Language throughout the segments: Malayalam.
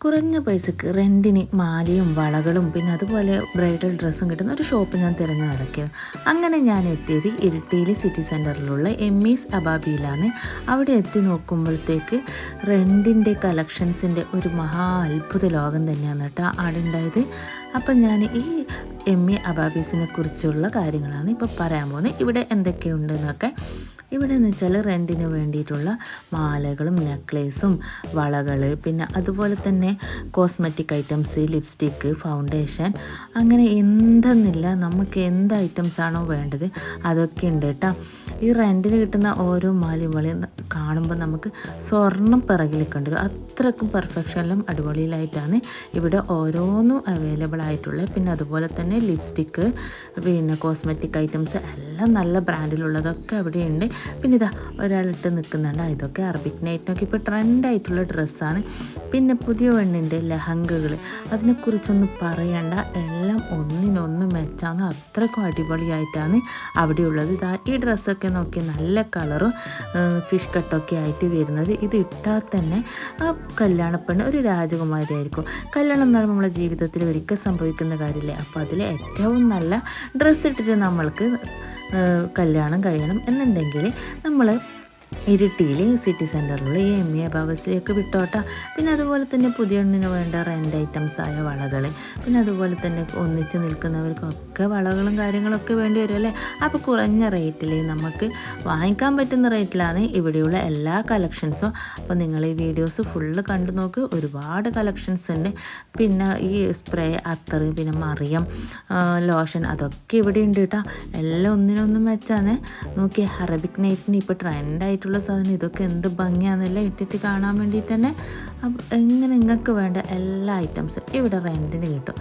കുറഞ്ഞ പൈസക്ക് റെൻറ്റിന് മാലയും വളകളും പിന്നെ അതുപോലെ ബ്രൈഡൽ ഡ്രസ്സും കിട്ടുന്ന ഒരു ഷോപ്പ് ഞാൻ തിരഞ്ഞു നടക്കുകയാണ്. അങ്ങനെ ഞാൻ എത്തിയത് ഇരിട്ടിയിൽ സിറ്റി സെൻറ്ററിലുള്ള എമ്മീസ് അബാബിയിലാണ്. അവിടെ എത്തി നോക്കുമ്പോഴത്തേക്ക് റെൻറ്റിൻ്റെ കളക്ഷൻസിൻ്റെ ഒരു മഹാ അത്ഭുത ലോകം തന്നെയാണ് കേട്ടോ അവിടെ ഉണ്ടായത്. അപ്പം ഞാൻ ഈ എമ്മി അബാബീസിനെ കുറിച്ചുള്ള കാര്യങ്ങളാണ് ഇപ്പോൾ പറയാൻ പോകുന്നത്. ഇവിടെ എന്തൊക്കെയുണ്ടെന്നൊക്കെ ഇവിടെ എന്ന് വെച്ചാൽ റെൻറ്റിന് വേണ്ടിയിട്ടുള്ള മാലകളും നെക്ലേസും വളകൾ പിന്നെ അതുപോലെ തന്നെ കോസ്മെറ്റിക് ഐറ്റംസ് ലിപ്സ്റ്റിക്ക് ഫൗണ്ടേഷൻ അങ്ങനെ എന്തെന്നില്ല നമുക്ക് എന്ത് ഐറ്റംസ് ആണോ വേണ്ടത് അതൊക്കെ ഉണ്ട് കേട്ടോ. ഈ റെൻറ്റിന് കിട്ടുന്ന ഓരോ മാലയും വളയും കാണുമ്പോൾ നമുക്ക് സ്വർണം പിറകിലേക്ക് ഉണ്ട്. അത്രക്കും പെർഫെക്ഷനിലും അടിപൊളിയിലായിട്ടാണ് ഇവിടെ ഓരോന്നും അവൈലബിൾ ആയിട്ടുള്ളത്. പിന്നെ അതുപോലെ തന്നെ ലിപ്സ്റ്റിക്ക് പിന്നെ കോസ്മെറ്റിക് ഐറ്റംസ് എല്ലാം നല്ല ബ്രാൻഡിലുള്ളതൊക്കെ അവിടെയുണ്ട്. പിന്നെ ഇതാ ഒരാളിട്ട് നിൽക്കുന്നുണ്ട്. ഇതൊക്കെ അറബിക് നൈറ്റിനൊക്കെ ഇപ്പോൾ ട്രെൻഡായിട്ടുള്ള ഡ്രസ്സാണ്. പിന്നെ പുതിയ പെണ്ണിൻ്റെ ലഹങ്കകൾ അതിനെക്കുറിച്ചൊന്നും പറയണ്ട, എല്ലാം ഒന്നിനൊന്ന് മെച്ചാണ്. അത്രക്കും അടിപൊളിയായിട്ടാണ് അവിടെയുള്ളത്. ഇതാ ഈ ഡ്രസ്സൊക്കെ നോക്കി നല്ല കളറും ഫിഷ് കട്ടൊക്കെ ആയിട്ട് വരുന്നത്. ഇത് ഇട്ടാൽ തന്നെ ആ കല്യാണപ്പെണ്ണ് ഒരു രാജകുമാരി ആയിരിക്കും. കല്യാണം എന്ന് പറയുമ്പോൾ നമ്മളെ ജീവിതത്തിൽ ഒരിക്കൽ സംഭവിക്കുന്ന കാര്യമില്ലേ. അപ്പോൾ അതിൽ ഏറ്റവും നല്ല ഡ്രസ്സ് ഇട്ടിട്ട് നമ്മൾക്ക് കല്യാണം കഴിയണം എന്നുണ്ടെങ്കിൽ നമ്മൾ ഇരിട്ടിയിൽ സിറ്റി സെൻറ്ററിലുള്ള ഈ എമ്മി അബാബസിലേക്ക് വിട്ടോട്ട. പിന്നെ അതുപോലെ തന്നെ പുതിയ എണ്ണിന് വേണ്ട റെൻ്റ് ഐറ്റംസ് ആയ വളകൾ പിന്നെ അതുപോലെ തന്നെ ഒന്നിച്ച് നിൽക്കുന്നവർക്കൊക്കെ വളകളും കാര്യങ്ങളൊക്കെ വേണ്ടി വരും അല്ലേ. അപ്പോൾ കുറഞ്ഞ റേറ്റിൽ നമുക്ക് വാങ്ങിക്കാൻ പറ്റുന്ന റേറ്റിലാണ് ഇവിടെയുള്ള എല്ലാ കളക്ഷൻസും. അപ്പോൾ നിങ്ങൾ ഈ വീഡിയോസ് ഫുള്ള് കണ്ടു നോക്ക്, ഒരുപാട് കളക്ഷൻസ് ഉണ്ട്. പിന്നെ ഈ സ്പ്രേ അത്തർ പിന്നെ മറിയം ലോഷൻ അതൊക്കെ ഇവിടെ ഉണ്ട് കേട്ടോ. എല്ലാം ഒന്നിനൊന്നും വെച്ചാണ്. നോക്കി അറബിക് നൈറ്റിന് ഇപ്പോൾ ട്രെൻഡായിട്ടുള്ള സാധനം ഇതൊക്കെ എന്ത് ഭംഗിയാണെന്നെല്ലാം ഇട്ടിട്ട് കാണാൻ വേണ്ടിയിട്ട് തന്നെ. എങ്ങനെ നിങ്ങൾക്ക് വേണ്ട എല്ലാ ഐറ്റംസും ഇവിടെ റെൻറ്റിന് കിട്ടും.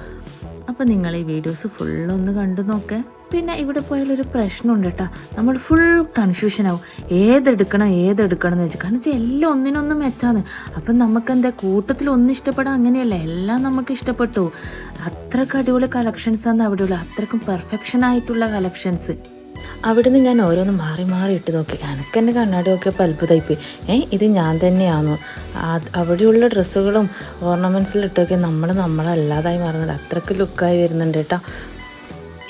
അപ്പോൾ നിങ്ങൾ ഈ വീഡിയോസ് ഫുള്ളൊന്ന് കണ്ടു നോക്കേ. പിന്നെ ഇവിടെ പോയാലൊരു പ്രശ്നമുണ്ട് കേട്ടോ, നമ്മൾ ഫുൾ കൺഫ്യൂഷനാവും ഏതെടുക്കണം എന്ന് വെച്ചാൽ. കാരണം വെച്ചാൽ എല്ലാം ഒന്നിനൊന്നും മെച്ചാന്ന്. അപ്പം നമുക്കെന്താ കൂട്ടത്തിൽ ഒന്നും ഇഷ്ടപ്പെടാം അങ്ങനെയല്ല, എല്ലാം നമുക്ക് ഇഷ്ടപ്പെട്ടു. അത്രയ്ക്ക് അടിപൊളി കളക്ഷൻസാണ് അവിടെയുള്ള, അത്രയ്ക്കും പെർഫെക്ഷൻ ആയിട്ടുള്ള കളക്ഷൻസ്. അവിടുന്ന് ഞാൻ ഓരോന്ന് മാറി മാറി ഇട്ട് നോക്കി. എനിക്ക് എൻ്റെ കണ്ണാടി നോക്കിയപ്പോൾ അത്ഭുതമായിപ്പോയി. ഇത് ഞാൻ തന്നെയാണോ. അവിടെയുള്ള ഡ്രസ്സുകളും ഓർണമെൻറ്റ്സിൽ ഇട്ടൊക്കെ നമ്മളല്ലാതായി മാറുന്നുണ്ട്. അത്രയ്ക്ക് ലുക്കായി വരുന്നുണ്ട് കേട്ടോ.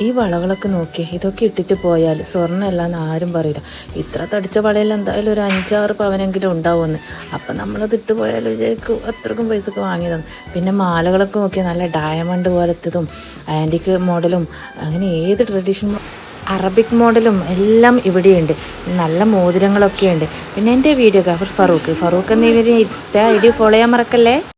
ഈ വളകളൊക്കെ നോക്കിയേ, ഇതൊക്കെ ഇട്ടിട്ട് പോയാൽ സ്വർണ്ണമല്ല എന്ന് ആരും പറയില്ല. ഇത്ര തടിച്ച വളയിൽ എന്തായാലും ഒരു 5-6 പവനെങ്കിലും ഉണ്ടാവുമെന്ന്. അപ്പം നമ്മളത് ഇട്ട് പോയാൽ വിചാരിക്കും അത്രക്കും പൈസക്ക് വാങ്ങിയതാണ്. പിന്നെ മാലകളൊക്കെ നോക്കിയാൽ നല്ല ഡയമണ്ട് പോലത്തതും ആൻറ്റിക് മോഡലും അങ്ങനെ ഏത് ട്രഡീഷണൽ അറബിക് മോഡലും എല്ലാം ഇവിടെയുണ്ട്. നല്ല മോതിരങ്ങളൊക്കെ ഉണ്ട്. പിന്നെ എൻ്റെ വീഡിയോഗ്രാഫർ ഫറൂഖ് എന്നിവർ ഇൻസ്റ്റ ID ഫോളോ ചെയ്യാൻ മറക്കല്ലേ.